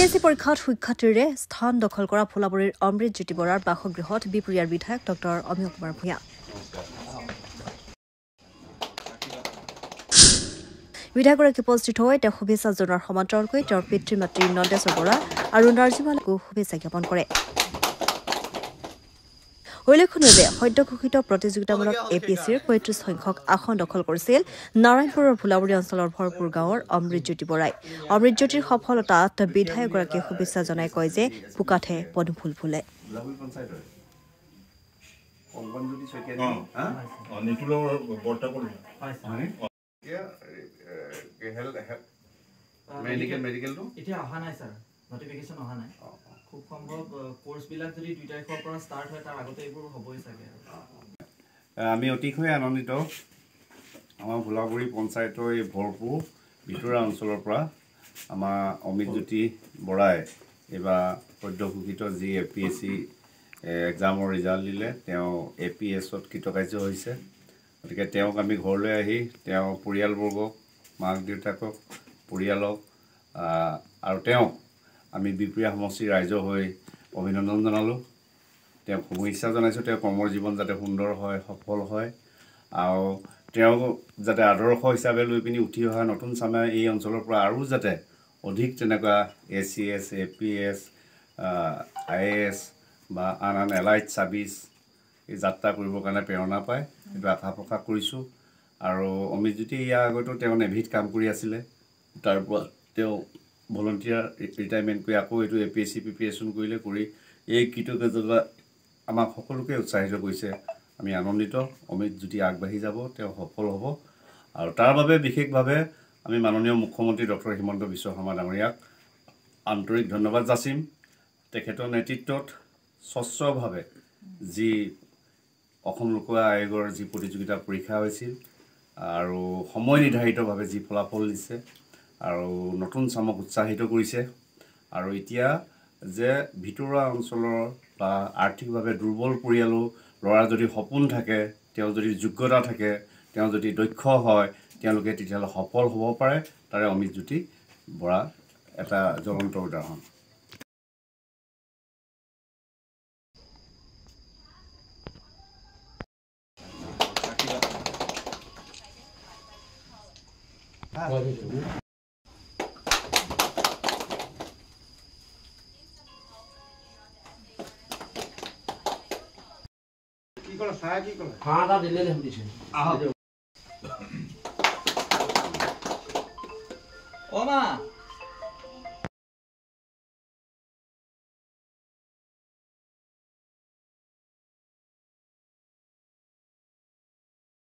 APSC পৰীক্ষাত সুখ্যাতিৰে স্থান দখল কৰা ফুলাবৰীৰ অমৃতজ্যোতি বৰাৰ বাসগৃহত বিপুৰীয়াৰ বিধায়ক ডক্টৰ অমিয় কুমাৰ ভূঞা। বিধায়কগৰাকী উপস্থিত হৈ তেওঁ শুভেচ্ছা জনোৱাৰ সমান্তৰালকৈ তেওঁৰ পিতৃ মাতৃ নন্দেশ্বৰ বৰা আৰু নাৰ্জিমালাকো শুভেচ্ছা জ্ঞাপন কৰে। উল্লেখনীয় যে সদ্য ঘোষিত প্ৰতিযোগিতামূলক APSCৰ ৩৫ সংখ্যক আসন দখল কৰিছিল নাৰায়ণপুৰৰ ফুলাবৰী অঞ্চলৰ ভৰপুৰ গাঁৱৰ অমৃতজ্যোতি বৰাই। অমৃতজ্যোতিৰ সফলতাত বিধায়কগৰাকীয়ে শুভেচ্ছা জনাই কয় যে পুকাঠে পদুফুল ফুলে। নটিফিকেশন অহা নাই খুব সম্ভৱ কোৰ্স বিলাক যদি 2 তাৰিখৰ পৰা স্টাৰ্ট হয় তাৰ আগতে এইবোৰ হ'বই চাগে। আমি অতিশয় আনন্দিত আমাৰ ফুলাবৰী পঞ্চায়তৰ এই ভৰপুৰ ভিতৰুৱা অঞ্চলৰ পৰা আমাৰ অমৃতজ্যোতি বৰাই এইবাৰ সদ্য ঘোষিত যি APSC এক্সামৰ ৰিজাল্ট দিলে তেওঁ APSত কৃতকাৰ্য হৈছে। গতিকে তেওঁক আমি ঘৰলৈ আহি তেওঁ পৰিয়ালবৰ্গক মাক দেউতাকক পৰিয়ালক আৰু তেওঁ আমি বিপুৰীয়া সমষ্টিৰ ৰাইজ হৈ অভিনন্দন জনালোঁ। তেওঁক শুভেচ্ছা জনাইছোঁ তেওঁৰ কৰ্মৰ জীৱন যাতে সুন্দৰ হয় সফল হয় আৰু তেওঁ যাতে আদৰ্শ হিচাপে লৈ পিনি উঠি অহা নতুন চামে এই অঞ্চলৰ পৰা আৰু যাতে অধিক তেনেকুৱা ACS APS IAS বা আন এলাইট ছাৰ্ভিচ এই যাত্ৰা কৰিবৰ কাৰণে প্ৰেৰণা পায় সেইটো আশা প্ৰকাশ কৰিছোঁ। আৰু অমৃতজ্যোতি ইয়াৰ আগতো তেওঁ নেভিত কাম কৰি আছিলে, তাৰ পৰা তেওঁ ভলণ্টিয়াৰ ৰিটায়াৰমেণ্ট কৰি আকৌ এইটো APSC প্ৰিপেৰেশ্যন কৰিলে কৰি এই কৃতজ্ঞতা আমাক সকলোকে উৎসাহিত কৰিছে। আমি আনন্দিত অমৃতজ্যোতি আগবাঢ়ি যাব, তেওঁ সফল হ'ব আৰু তাৰ বাবে বিশেষভাৱে আমি মাননীয় মুখ্যমন্ত্ৰী ডক্টৰ হিমন্ত বিশ্ব শৰ্মা ডাঙৰীয়াক আন্তৰিক ধন্যবাদ যাচিম। তেখেতৰ নেতৃত্বত স্বচ্ছভাৱে যি অসম লোক আয়োগৰ যি প্ৰতিযোগিতা পৰীক্ষা হৈছিল আৰু সময় নিৰ্ধাৰিতভাৱে যি ফলাফল দিছে আৰু নতুন চামক উৎসাহিত কৰিছে আৰু এতিয়া যে ভিতৰুৱা অঞ্চলৰ বা আৰ্থিকভাৱে দুৰ্বল পৰিয়ালো ল'ৰা যদি সপোন থাকে, তেওঁ যদি যোগ্যতা থাকে, তেওঁ যদি দক্ষ হয় তেওঁলোকে তেতিয়াহ'লে সফল হ'ব পাৰে। তাৰে অমৃতজ্যোতি বৰা এটা জ্বলন্ত উদাহৰণ। খানা দিলে দিছে